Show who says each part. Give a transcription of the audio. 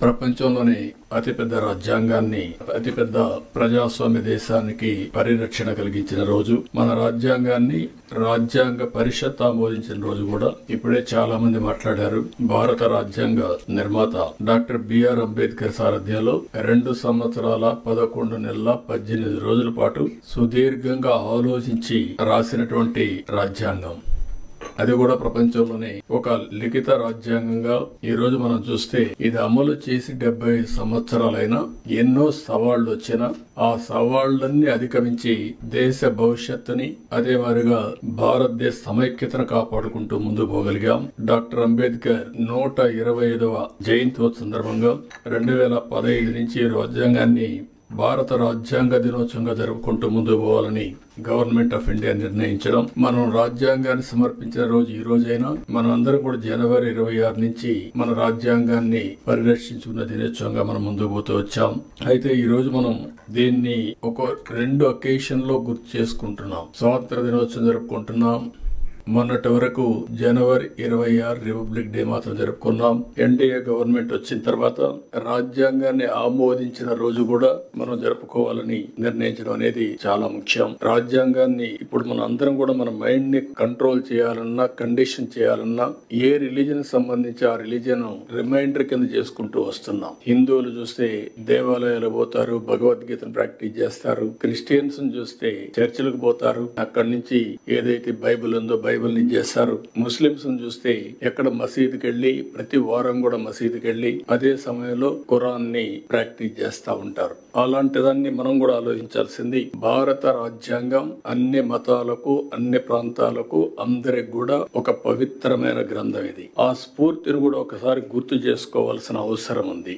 Speaker 1: ప్రపంచంలోని అతిపెద్ద రాజ్యాంగాన్ని, అతిపెద్ద ప్రజాస్వామ్య దేశానికి పరిరక్షణ కలిగించిన రోజు, మన రాజ్యాంగాన్ని రాజ్యాంగ పరిషత్ ఆమోదించిన రోజు కూడా ఇప్పుడే చాలా మంది మాట్లాడారు. భారత రాజ్యాంగ నిర్మాత డాక్టర్ బిఆర్ అంబేద్కర్ సారథ్యంలో 2 సంవత్సరాల 11 నెలల 18 రోజుల పాటు సుదీర్ఘంగా ఆలోచించి రాసినటువంటి రాజ్యాంగం. అది కూడా ప్రపంచంలోనే ఒక లిఖిత రాజ్యాంగంగా ఈ రోజు మనం చూస్తే ఇది అమలు చేసి 75 సంవత్సరాలైనా ఎన్నో సవాళ్లు వచ్చినా ఆ సవాళ్లన్నీ అధిగమించి దేశ భవిష్యత్తుని, అదే మాదిరిగా భారతదేశ సమైక్యతను కాపాడుకుంటూ ముందుకు పోగలిగాం. డాక్టర్ అంబేద్కర్ 125వ జయంతి సందర్భంగా 2015 నుంచి రాజ్యాంగాన్ని భారత రాజ్యాంగ దినోత్సవంగా జరుపుకుంటూ ముందుకు పోవాలని గవర్నమెంట్ ఆఫ్ ఇండియా నిర్ణయించడం. మనం రాజ్యాంగాన్ని సమర్పించిన రోజు ఈ రోజైనా మనం అందరం కూడా జనవరి 26 నుంచి మన రాజ్యాంగాన్ని పరిరక్షించుకున్న దినోత్సవంగా మనం ముందుకు పోతూ వచ్చాం. అయితే ఈ రోజు మనం దీన్ని ఒక 2 అకేషన్ లో గుర్తు చేసుకుంటున్నాం. స్వాతంత్ర దినోత్సవం జరుపుకుంటున్నాం. మొన్నటి వరకు జనవరి 26 రిపబ్లిక్ డే మాత్రం జరుపుకున్నాం. ఎన్డీఏ గవర్నమెంట్ వచ్చిన తర్వాత రాజ్యాంగాన్ని ఆమోదించిన రోజు కూడా మనం జరుపుకోవాలని నిర్ణయించడం అనేది చాలా ముఖ్యం. రాజ్యాంగాన్ని ఇప్పుడు మన అందరం కూడా మన మైండ్ ని కంట్రోల్ చేయాలన్నా, కండిషన్ చేయాలన్నా ఏ రిలీజన్ సంబంధించి ఆ రిలీజన్ రిమైండర్ కింద చేసుకుంటూ వస్తున్నాం. హిందువులు చూస్తే దేవాలయాలు పోతారు, భగవద్గీతను ప్రాక్టీస్ చేస్తారు. క్రిస్టియన్స్ చూస్తే చర్చిలకు పోతారు, అక్కడి నుంచి ఏదైతే బైబిల్ ఉందో బైబిల్ ని చేస్తారు. ముస్లింస్ చూస్తే ఎక్కడ మసీదుకి వెళ్లి ప్రతి వారం కూడా మసీదుకి వెళ్లి అదే సమయంలో ఖురాన్ ని ప్రాక్టీస్ చేస్తా ఉంటారు. అలాంటిదాన్ని మనం కూడా ఆలోచించాల్సింది. భారత రాజ్యాంగం అన్ని మతాలకు, అన్ని ప్రాంతాలకు, అందరికి కూడా ఒక పవిత్రమైన గ్రంథం ఇది. ఆ స్ఫూర్తిని కూడా ఒకసారి గుర్తు చేసుకోవాల్సిన అవసరం ఉంది.